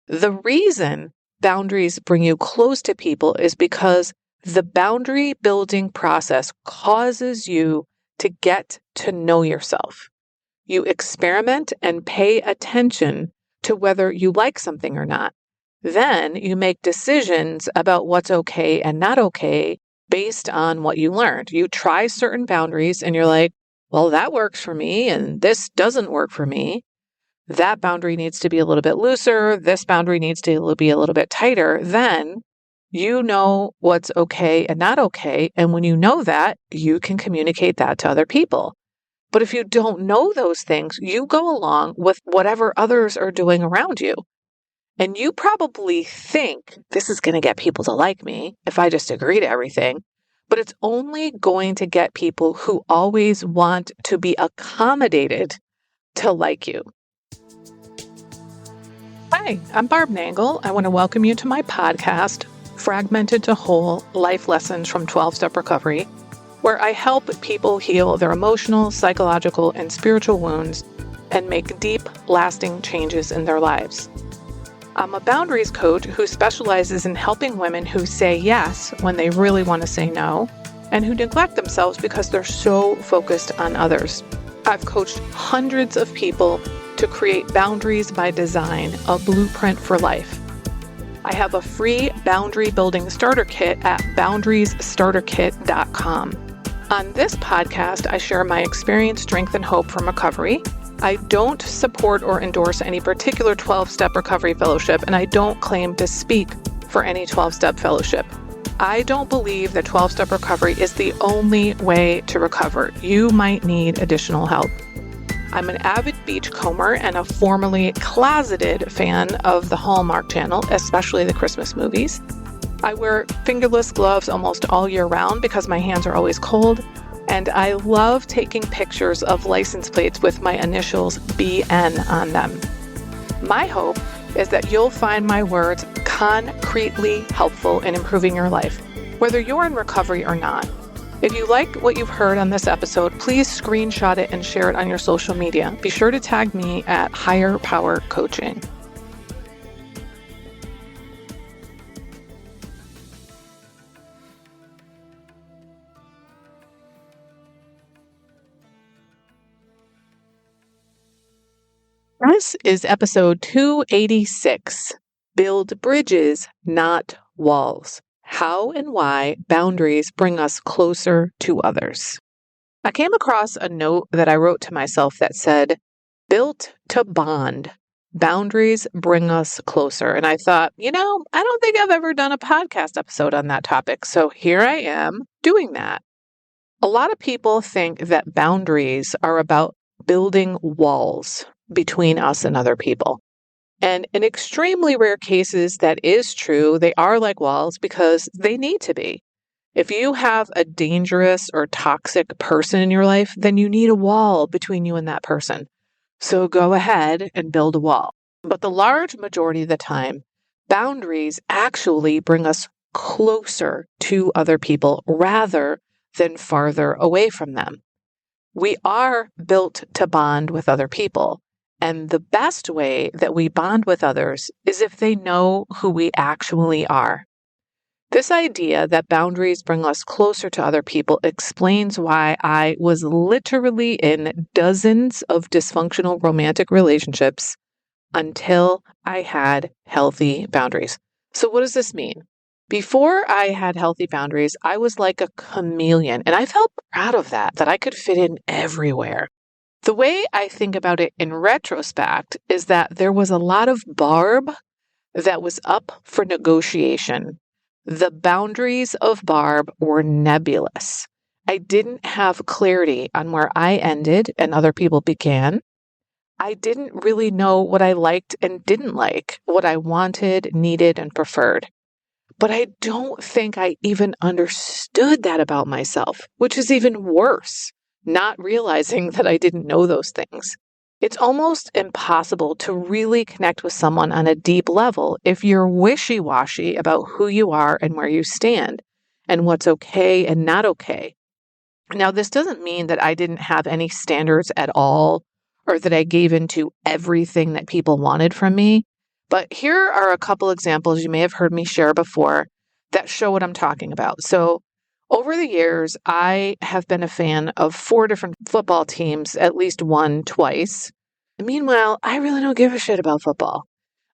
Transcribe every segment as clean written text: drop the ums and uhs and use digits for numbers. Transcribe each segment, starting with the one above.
The reason boundaries bring you close to people is because the boundary building process causes you to get to know yourself. You experiment and pay attention to whether you like something or not. Then you make decisions about what's okay and not okay based on what you learned. You try certain boundaries and you're like, well, that works for me and this doesn't work for me. That boundary needs to be a little bit looser. This boundary needs to be a little bit tighter. Then you know what's okay and not okay. And when you know that, you can communicate that to other people. But if you don't know those things, you go along with whatever others are doing around you. And you probably think this is going to get people to like me if I just agree to everything. But it's only going to get people who always want to be accommodated to like you. Hi, I'm Barb Nangle. I want to welcome you to my podcast, Fragmented to Whole Life Lessons from 12-Step Recovery, where I help people heal their emotional, psychological, and spiritual wounds and make deep, lasting changes in their lives. I'm a boundaries coach who specializes in helping women who say yes when they really want to say no, and who neglect themselves because they're so focused on others. I've coached hundreds of people to create Boundaries by Design, a blueprint for life. I have a free boundary building starter kit at boundariesstarterkit.com. On this podcast, I share my experience, strength, and hope from recovery. I don't support or endorse any particular 12-step recovery fellowship, and I don't claim to speak for any 12-step fellowship. I don't believe that 12-step recovery is the only way to recover. You might need additional help. I'm an avid beachcomber and a formerly closeted fan of the Hallmark Channel, especially the Christmas movies. I wear fingerless gloves almost all year round because my hands are always cold, and I love taking pictures of license plates with my initials BN on them. My hope is that you'll find my words concretely helpful in improving your life, whether you're in recovery or not. If you like what you've heard on this episode, please screenshot it and share it on your social media. Be sure to tag me at Higher Power Coaching. This is episode 286, Build Bridges, Not Walls. How and why boundaries bring us closer to others. I came across a note that I wrote to myself that said, built to bond, boundaries bring us closer. And I thought, I don't think I've ever done a podcast episode on that topic. So here I am doing that. A lot of people think that boundaries are about building walls between us and other people. And in extremely rare cases, that is true. They are like walls because they need to be. If you have a dangerous or toxic person in your life, then you need a wall between you and that person. So go ahead and build a wall. But the large majority of the time, boundaries actually bring us closer to other people rather than farther away from them. We are built to bond with other people. And the best way that we bond with others is if they know who we actually are. This idea that boundaries bring us closer to other people explains why I was literally in dozens of dysfunctional romantic relationships until I had healthy boundaries. So what does this mean? Before I had healthy boundaries, I was like a chameleon, and I felt proud of that I could fit in everywhere. The way I think about it in retrospect is that there was a lot of Barb that was up for negotiation. The boundaries of Barb were nebulous. I didn't have clarity on where I ended and other people began. I didn't really know what I liked and didn't like, what I wanted, needed, and preferred. But I don't think I even understood that about myself, which is even worse. Not realizing that I didn't know those things. It's almost impossible to really connect with someone on a deep level if you're wishy-washy about who you are and where you stand and what's okay and not okay. Now, this doesn't mean that I didn't have any standards at all or that I gave into everything that people wanted from me, But here are a couple examples you may have heard me share before that show what I'm talking about. So over the years, I have been a fan of 4 different football teams, at least one twice. Meanwhile, I really don't give a shit about football.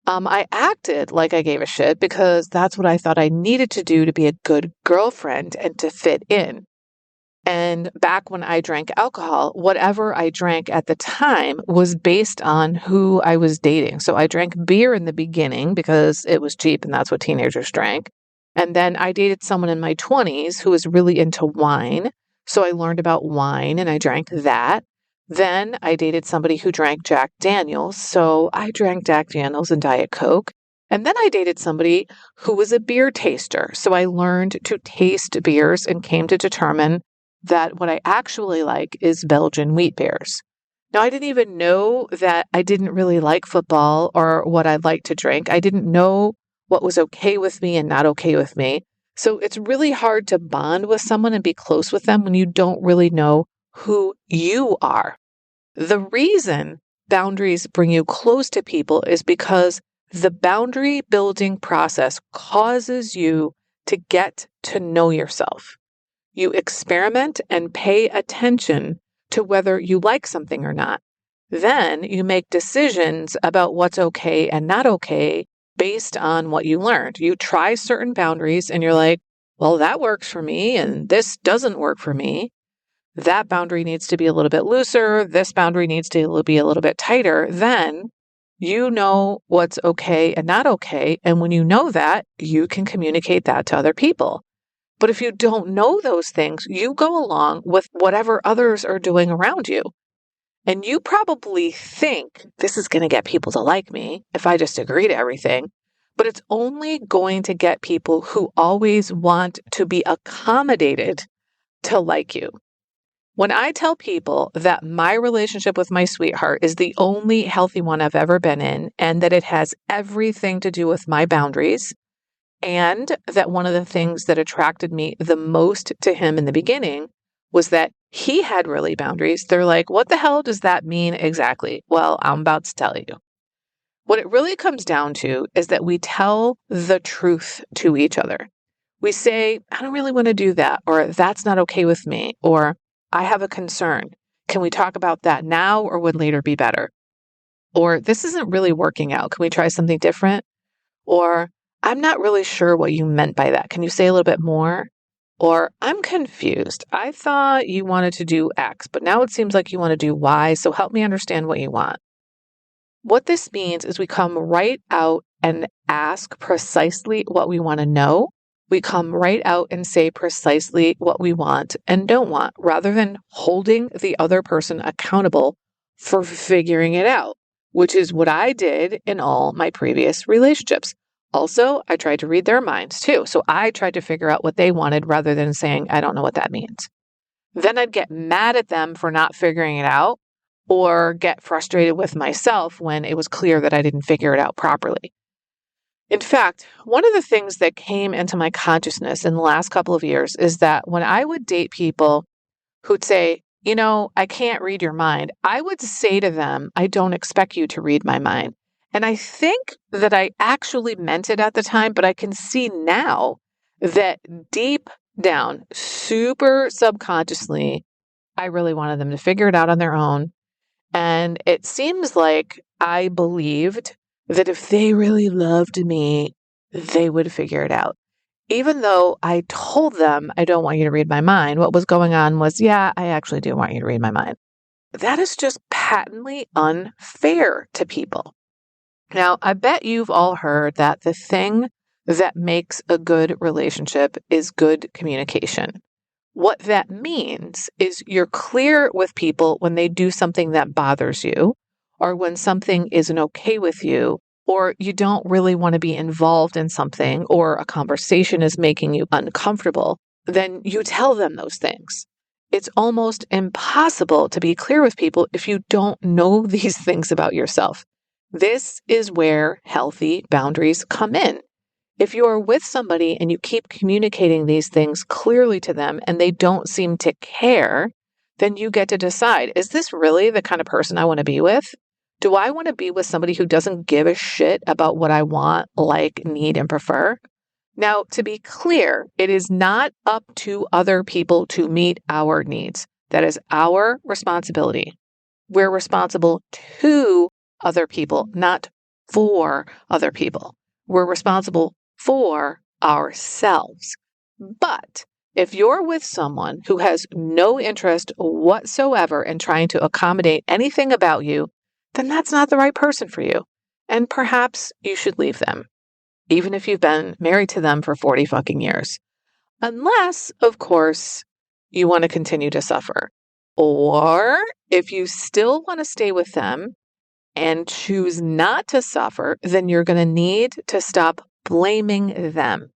I acted like I gave a shit because that's what I thought I needed to do to be a good girlfriend and to fit in. And back when I drank alcohol, whatever I drank at the time was based on who I was dating. So I drank beer in the beginning because it was cheap and that's what teenagers drank. And then I dated someone in my 20s who was really into wine. So I learned about wine and I drank that. Then I dated somebody who drank Jack Daniels. So I drank Jack Daniels and Diet Coke. And then I dated somebody who was a beer taster. So I learned to taste beers and came to determine that what I actually like is Belgian wheat beers. Now, I didn't even know that I didn't really like football or what I'd like to drink. I didn't know what was okay with me and not okay with me. So it's really hard to bond with someone and be close with them when you don't really know who you are. The reason boundaries bring you close to people is because the boundary building process causes you to get to know yourself. You experiment and pay attention to whether you like something or not. Then you make decisions about what's okay and not okay based on what you learned. You try certain boundaries and you're like, well, that works for me and this doesn't work for me. That boundary needs to be a little bit looser. This boundary needs to be a little bit tighter. Then you know what's okay and not okay. And when you know that, you can communicate that to other people. But if you don't know those things, you go along with whatever others are doing around you. And you probably think this is going to get people to like me if I just agree to everything. But it's only going to get people who always want to be accommodated to like you. When I tell people that my relationship with my sweetheart is the only healthy one I've ever been in, and that it has everything to do with my boundaries, and that one of the things that attracted me the most to him in the beginning was that he had really boundaries. They're like, what the hell does that mean exactly? Well, I'm about to tell you. What it really comes down to is that we tell the truth to each other. We say, I don't really want to do that, or that's not okay with me, or I have a concern. Can we talk about that now or would later be better? Or this isn't really working out. Can we try something different? Or I'm not really sure what you meant by that. Can you say a little bit more? Or I'm confused. I thought you wanted to do X, but now it seems like you want to do Y. So help me understand what you want. What this means is we come right out and ask precisely what we want to know. We come right out and say precisely what we want and don't want, rather than holding the other person accountable for figuring it out, which is what I did in all my previous relationships. Also, I tried to read their minds too. So I tried to figure out what they wanted rather than saying, I don't know what that means. Then I'd get mad at them for not figuring it out or get frustrated with myself when it was clear that I didn't figure it out properly. In fact, one of the things that came into my consciousness in the last couple of years is that when I would date people who'd say, you know, I can't read your mind, I would say to them, I don't expect you to read my mind. And I think that I actually meant it at the time, but I can see now that deep down, super subconsciously, I really wanted them to figure it out on their own. And it seems like I believed that if they really loved me, they would figure it out. Even though I told them, I don't want you to read my mind, what was going on was, yeah, I actually do want you to read my mind. That is just patently unfair to people. Now, I bet you've all heard that the thing that makes a good relationship is good communication. What that means is you're clear with people when they do something that bothers you, or when something isn't okay with you, or you don't really want to be involved in something, or a conversation is making you uncomfortable, then you tell them those things. It's almost impossible to be clear with people if you don't know these things about yourself. This is where healthy boundaries come in. If you are with somebody and you keep communicating these things clearly to them and they don't seem to care, then you get to decide, is this really the kind of person I want to be with? Do I want to be with somebody who doesn't give a shit about what I want, like, need, and prefer? Now, to be clear, it is not up to other people to meet our needs. That is our responsibility. We're responsible to other people, not for other people. We're responsible for ourselves. But if you're with someone who has no interest whatsoever in trying to accommodate anything about you, then that's not the right person for you. And perhaps you should leave them, even if you've been married to them for 40 fucking years. Unless, of course, you want to continue to suffer. Or if you still want to stay with them and choose not to suffer, then you're going to need to stop blaming them,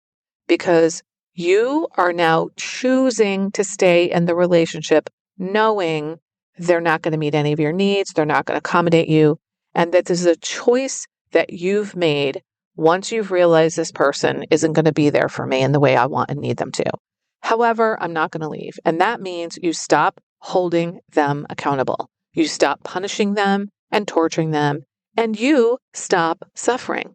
because you are now choosing to stay in the relationship knowing they're not going to meet any of your needs, they're not going to accommodate you, and that this is a choice that you've made once you've realized this person isn't going to be there for me in the way I want and need them to. However, I'm not going to leave. And that means you stop holding them accountable. You stop punishing them and torturing them, and you stop suffering.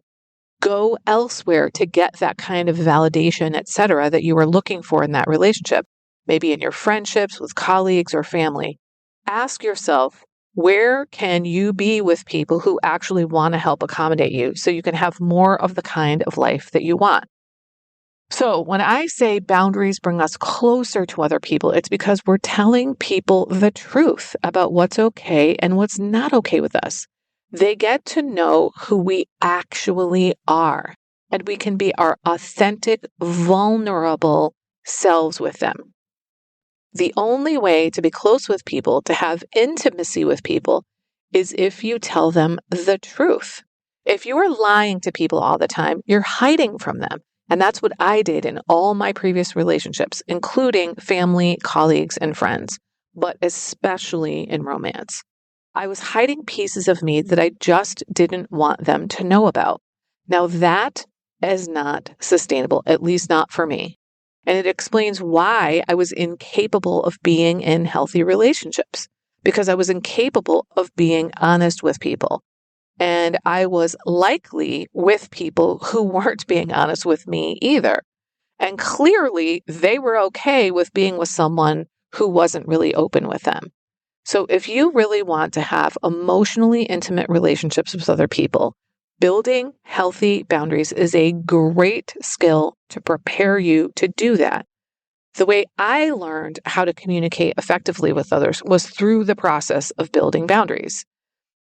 Go elsewhere to get that kind of validation, etc., that you were looking for in that relationship, maybe in your friendships with colleagues or family. Ask yourself, where can you be with people who actually want to help accommodate you so you can have more of the kind of life that you want? So when I say boundaries bring us closer to other people, it's because we're telling people the truth about what's okay and what's not okay with us. They get to know who we actually are, and we can be our authentic, vulnerable selves with them. The only way to be close with people, to have intimacy with people, is if you tell them the truth. If you are lying to people all the time, you're hiding from them. And that's what I did in all my previous relationships, including family, colleagues, and friends, but especially in romance. I was hiding pieces of me that I just didn't want them to know about. Now that is not sustainable, at least not for me. And it explains why I was incapable of being in healthy relationships, because I was incapable of being honest with people. And I was likely with people who weren't being honest with me either. And clearly, they were okay with being with someone who wasn't really open with them. So if you really want to have emotionally intimate relationships with other people, building healthy boundaries is a great skill to prepare you to do that. The way I learned how to communicate effectively with others was through the process of building boundaries.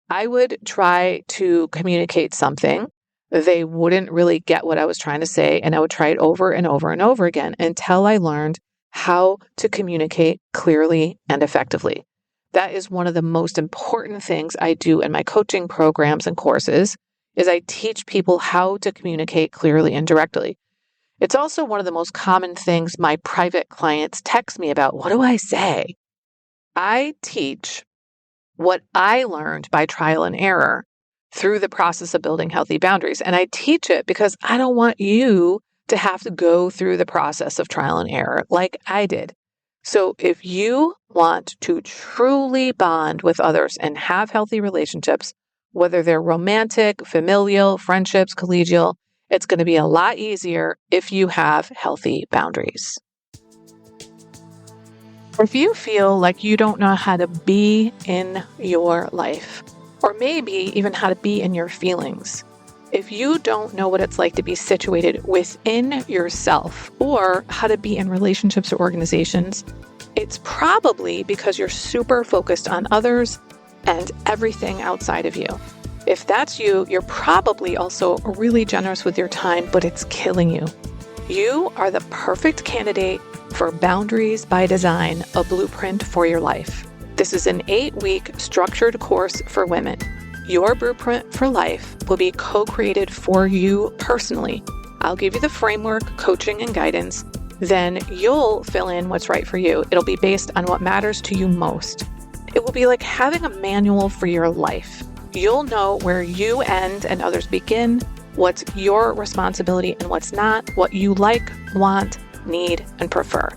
I would try to communicate something. They wouldn't really get what I was trying to say, and I would try it over and over and over again until I learned how to communicate clearly and effectively. That is one of the most important things I do in my coaching programs and courses, is I teach people how to communicate clearly and directly. It's also one of the most common things my private clients text me about. What do I say? I teach what I learned by trial and error through the process of building healthy boundaries. And I teach it because I don't want you to have to go through the process of trial and error like I did. So if you want to truly bond with others and have healthy relationships, whether they're romantic, familial, friendships, collegial, it's going to be a lot easier if you have healthy boundaries. If you feel like you don't know how to be in your life, or maybe even how to be in your feelings, if you don't know what it's like to be situated within yourself or how to be in relationships or organizations, it's probably because you're super focused on others and everything outside of you. If that's you, you're probably also really generous with your time, but it's killing you. You are the perfect candidate for Boundaries by Design, a blueprint for your life. This is an 8-week structured course for women. Your blueprint for life will be co-created for you personally. I'll give you the framework, coaching, and guidance. Then you'll fill in what's right for you. It'll be based on what matters to you most. It will be like having a manual for your life. You'll know where you end and others begin, what's your responsibility and what's not, what you like, want, need, and prefer.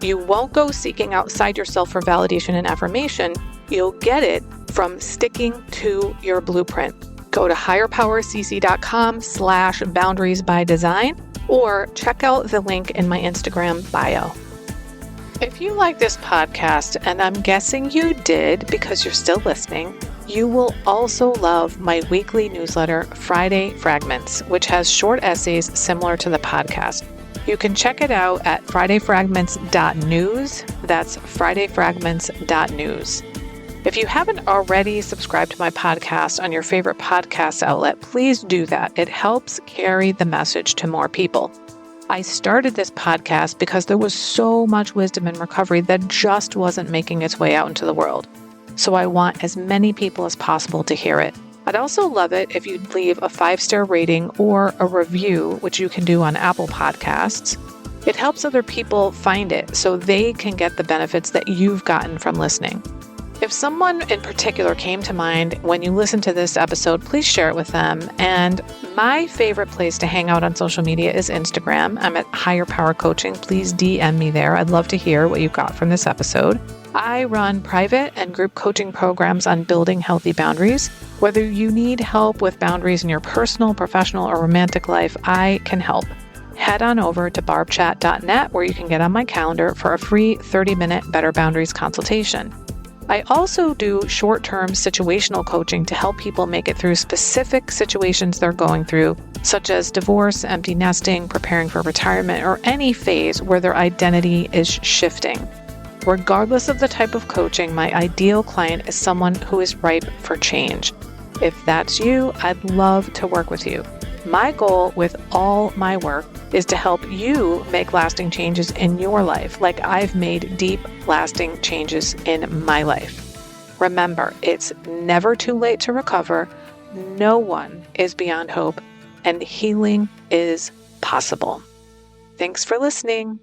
You won't go seeking outside yourself for validation and affirmation. You'll get it from sticking to your blueprint. Go to higherpowercc.com/boundaries by design or check out the link in my Instagram bio. If you like this podcast, and I'm guessing you did because you're still listening, you will also love my weekly newsletter, Friday Fragments, which has short essays similar to the podcast. You can check it out at fridayfragments.news. That's fridayfragments.news. If you haven't already subscribed to my podcast on your favorite podcast outlet, please do that. It helps carry the message to more people. I started this podcast because there was so much wisdom in recovery that just wasn't making its way out into the world. So I want as many people as possible to hear it. I'd also love it if you'd leave a 5-star rating or a review, which you can do on Apple Podcasts. It helps other people find it so they can get the benefits that you've gotten from listening. If someone in particular came to mind when you listen to this episode, please share it with them. And my favorite place to hang out on social media is Instagram. I'm at Higher Power Coaching. Please DM me there. I'd love to hear what you got from this episode. I run private and group coaching programs on building healthy boundaries. Whether you need help with boundaries in your personal, professional, or romantic life, I can help. Head on over to barbchat.net where you can get on my calendar for a free 30-minute Better Boundaries consultation. I also do short-term situational coaching to help people make it through specific situations they're going through, such as divorce, empty nesting, preparing for retirement, or any phase where their identity is shifting. Regardless of the type of coaching, my ideal client is someone who is ripe for change. If that's you, I'd love to work with you. My goal with all my work is to help you make lasting changes in your life, like I've made deep, lasting changes in my life. Remember, it's never too late to recover. No one is beyond hope, and healing is possible. Thanks for listening.